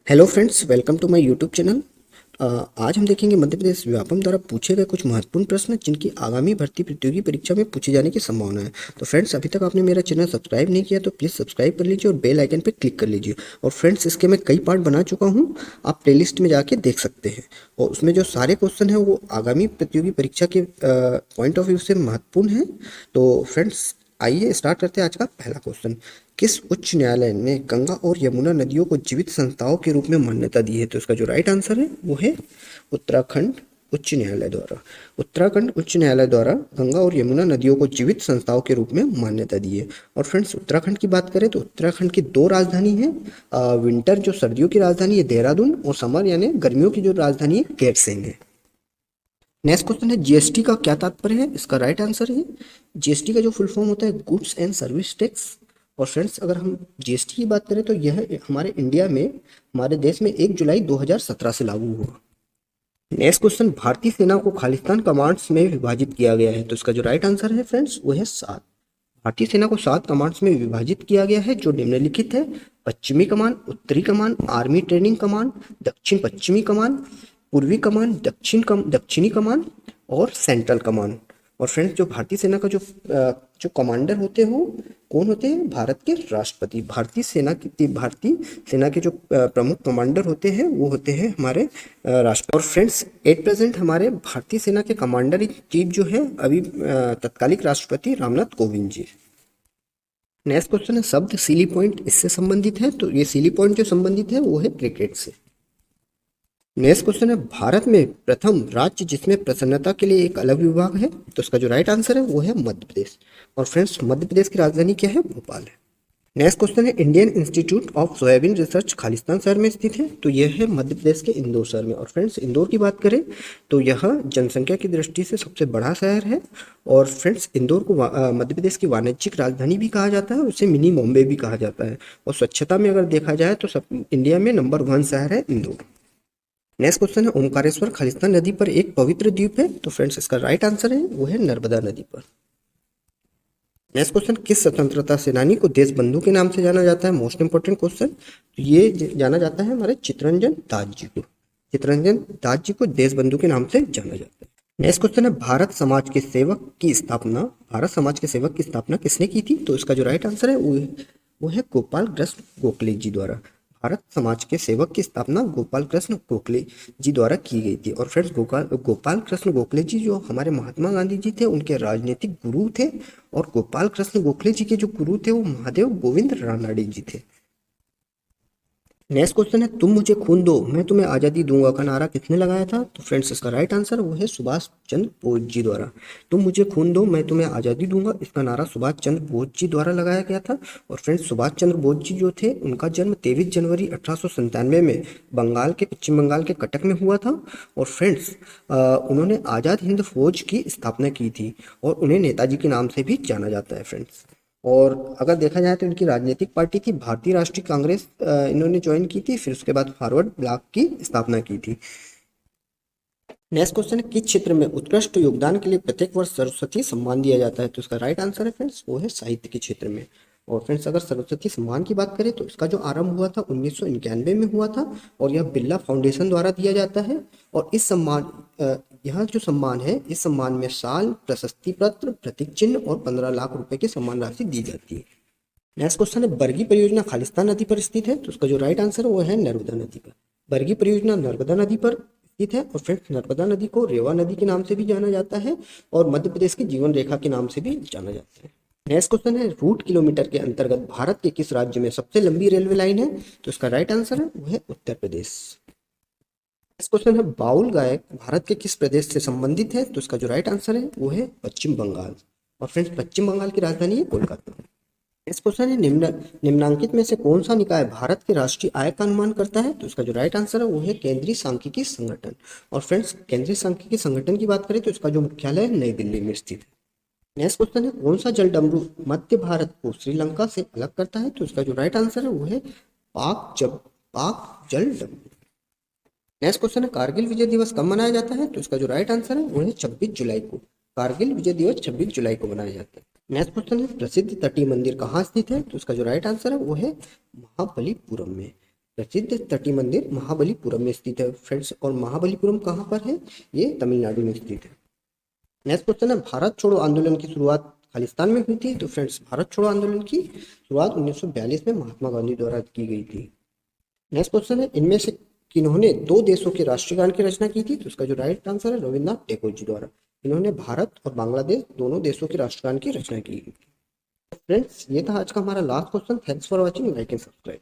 Hello friends, welcome to my YouTube channel. आज हम देखेंगे मध्य प्रदेश व्यापम द्वारा पूछे गए कुछ महत्वपूर्ण प्रश्न जिनकी आगामी भर्ती प्रतियोगी परीक्षा में पूछे जाने की संभावना है। तो फ्रेंड्स, अभी तक आपने मेरा चैनल सब्सक्राइब नहीं किया तो प्लीज़ सब्सक्राइब कर लीजिए और बेल आइकन पर क्लिक कर लीजिए। और फ्रेंड्स, इसके मैं कई पार्ट बना चुका हूँ, आप प्लेलिस्ट में जाके देख सकते हैं। और उसमें जो सारे क्वेश्चन हैं वो आगामी प्रतियोगी परीक्षा के पॉइंट ऑफ व्यू से महत्वपूर्ण है। तो फ्रेंड्स, आइए स्टार्ट करते हैं आज का पहला क्वेश्चन। किस उच्च न्यायालय ने गंगा और यमुना नदियों को जीवित संस्थाओं के रूप में मान्यता दी है? तो इसका जो राइट आंसर है वो है उत्तराखंड उच्च न्यायालय द्वारा। उत्तराखंड उच्च न्यायालय द्वारा गंगा और यमुना नदियों को जीवित संस्थाओं के रूप में मान्यता दी है। और फ्रेंड्स, उत्तराखंड की बात करें तो उत्तराखंड की दो राजधानी है। विंटर जो सर्दियों की राजधानी है देहरादून, और समर यानी गर्मियों की जो राजधानी है गैरसैंण है। नेक्स्ट क्वेश्चन है, जीएसटी का क्या तात्पर्य है? इसका राइट आंसर है जीएसटी का जो फुल फॉर्म होता है गुड्स एंड सर्विस टैक्स। और फ्रेंड्स, अगर हम जीएसटी की बात करें तो यह हमारे इंडिया में, हमारे देश में 1 जुलाई 2017 से लागू हुआ। नेक्स्ट क्वेश्चन, भारतीय सेना को खालिस्तान कमांड्स में विभाजित किया गया है। तो इसका जो राइट आंसर है फ्रेंड्स वो है 7। भारतीय सेना को 7 कमांड्स में विभाजित किया गया है जो निम्नलिखित है: पश्चिमी कमान, उत्तरी कमान, आर्मी ट्रेनिंग कमान, दक्षिण पश्चिमी कमान, पूर्वी कमान, दक्षिणी कमान और सेंट्रल कमान। और फ्रेंड्स, जो भारतीय सेना का जो कमांडर होते हो कौन होते हैं? भारत के राष्ट्रपति। भारतीय सेना के जो प्रमुख कमांडर होते हैं वो होते हैं हमारे राष्ट्रपति। और फ्रेंड्स, एट प्रेजेंट हमारे भारतीय सेना के कमांडर इन चीफ जो है अभी तत्कालिक राष्ट्रपति रामनाथ कोविंद जी। नेक्स्ट क्वेश्चन है, शब्द सीली पॉइंट इससे संबंधित है। तो ये सीली पॉइंट जो संबंधित है वो है क्रिकेट से। नेक्स्ट क्वेश्चन है, भारत में प्रथम राज्य जिसमें प्रसन्नता के लिए एक अलग विभाग है। तो इसका जो राइट आंसर है वो है मध्य प्रदेश। और फ्रेंड्स, मध्य प्रदेश की राजधानी क्या है? भोपाल है। नेक्स्ट क्वेश्चन है, Indian institute of soybean research Khalistan शहर में स्थित है। तो यह है मध्य प्रदेश के इंदौर शहर में। और फ्रेंड्स, इंदौर की बात करें तो यह जनसंख्या की दृष्टि से सबसे बड़ा शहर है। और फ्रेंड्स, इंदौर को मध्य प्रदेश की वाणिज्यिक राजधानी भी कहा जाता है, उसे मिनी बॉम्बे भी कहा जाता है। और स्वच्छता में अगर देखा जाए तो सब इंडिया में नंबर 1 शहर है इंदौर। नेक्स्ट क्वेश्चन है, ओमकारेश्वर खालिस्तान नदी पर एक पवित्र द्वीप है। तो फ्रेंड्स, इसका राइट आंसर है वो है नर्मदा नदी पर। नेक्स्ट क्वेश्चन, किस स्वतंत्रता सेनानी को देशबंधु के नाम से जाना जाता है? Most important question. तो ये जाना जाता है हमारे चित्तरंजन दास जी को। चित्तरंजन दास जी को देशबंधु के नाम से जाना जाता है। नेक्स्ट क्वेश्चन है, भारत समाज के सेवक की स्थापना किसने की थी? तो इसका जो राइट आंसर है वो है गोपाल कृष्ण गोखले जी द्वारा। भारत समाज के सेवक की स्थापना गोपाल कृष्ण गोखले जी द्वारा की गई थी। और फ्रेंड्स, गोपाल कृष्ण गोखले जी जो हमारे महात्मा गांधी जी थे उनके राजनीतिक गुरु थे। और गोपाल कृष्ण गोखले जी के जो गुरु थे वो महादेव गोविंद रानड़े जी थे। नेक्स्ट क्वेश्चन है, तुम मुझे खून दो मैं तुम्हें आज़ादी दूंगा का नारा किसने लगाया था? तो फ्रेंड्स, इसका राइट आंसर वो है सुभाष चंद्र बोस जी द्वारा। तुम मुझे खून दो मैं तुम्हें आज़ादी दूंगा, इसका नारा सुभाष चंद्र बोस जी द्वारा लगाया गया था। और फ्रेंड्स, सुभाष चंद्र बोस जी जो थे उनका जन्म 23 जनवरी 1897 में पश्चिम बंगाल के कटक में हुआ था। और फ्रेंड्स, उन्होंने आज़ाद हिंद फौज की स्थापना की थी और उन्हें नेताजी के नाम से भी जाना जाता है फ्रेंड्स। और अगर देखा जाए तो इनकी राजनीतिक पार्टी थी भारतीय राष्ट्रीय कांग्रेस, इन्होंने ज्वाइन की थी। फिर उसके बाद फॉरवर्ड ब्लॉक की स्थापना की थी। नेक्स्ट क्वेश्चन है, किस क्षेत्र में उत्कृष्ट योगदान के लिए प्रत्येक वर्ष सरस्वती सम्मान दिया जाता है? तो इसका राइट आंसर है फ्रेंड्स वो है साहित्य के क्षेत्र में। और फ्रेंड्स, अगर सरस्वती सम्मान की बात करें तो इसका जो आरंभ हुआ था 1991 में हुआ था और यह बिरला फाउंडेशन द्वारा दिया जाता है। और यह जो सम्मान है, इस सम्मान में साल, प्रशस्ति पत्र, प्रतीक चिन्ह और 15 लाख रुपए की सम्मान राशि दी जाती है। नेक्स्ट क्वेश्चन है, बरगी परियोजना खालिस्तान नदी पर स्थित है। तो उसका जो राइट आंसर है वो है नर्मदा नदी पर। बरगी परियोजना नर्मदा नदी पर स्थित है। और फ्रेंड्स, नर्मदा नदी को रेवा नदी के नाम से भी जाना जाता है और मध्य प्रदेश की जीवन रेखा के नाम से भी जाना जाता है। नेक्स्ट क्वेश्चन है, रूट किलोमीटर के अंतर्गत भारत के किस राज्य में सबसे लंबी रेलवे लाइन है? तो इसका राइट आंसर है वो है उत्तर प्रदेश। नेक्स्ट क्वेश्चन है, बाउल गायक भारत के किस प्रदेश से संबंधित है? तो इसका जो राइट आंसर है वो है पश्चिम बंगाल। और फ्रेंड्स, पश्चिम बंगाल की राजधानी है कोलकाता। नेक्स्ट क्वेश्चन है, निम्नांकित में से कौन सा निकाय भारत के राष्ट्रीय आय का अनुमान करता है? तो इसका जो राइट आंसर है वो है केंद्रीय सांख्यिकी संगठन। और फ्रेंड्स, केंद्रीय सांख्यिकी संगठन की बात करें तो इसका जो मुख्यालय नई दिल्ली में स्थित है। नेक्स्ट क्वेश्चन है, कौन सा जलडमरू मध्य भारत को श्रीलंका से अलग करता है? तो इसका जो राइट आंसर है वो है पाक जल डमरू। नेक्स्ट क्वेश्चन है, कारगिल विजय दिवस कब मनाया जाता है? तो इसका जो राइट आंसर है वो है 26 जुलाई को। कारगिल विजय दिवस 26 जुलाई को मनाया जाता है। नेक्स्ट क्वेश्चन है, प्रसिद्ध तटीय मंदिर कहाँ स्थित है? तो इसका जो राइट आंसर है वो है महाबलीपुरम में। प्रसिद्ध तटीय मंदिर महाबलीपुरम में स्थित है फ्रेंड्स। और महाबलीपुरम कहाँ पर है? ये तमिलनाडु में स्थित है। नेक्स्ट क्वेश्चन है, भारत छोड़ो आंदोलन की शुरुआत खालिस्तान में हुई थी। तो फ्रेंड्स, भारत छोड़ो आंदोलन की शुरुआत 1942 में महात्मा गांधी द्वारा की गई थी। नेक्स्ट क्वेश्चन है, इनमें से किन्होंने दो देशों के राष्ट्रीय गान की रचना की थी? तो इसका जो राइट आंसर है रविन्द्रनाथ टैगोर जी द्वारा। इन्होंने भारत और बांग्लादेश दोनों देशों के राष्ट्रगान की रचना की। फ्रेंड्स, ये था आज का हमारा last question. Thanks for watching, like and subscribe.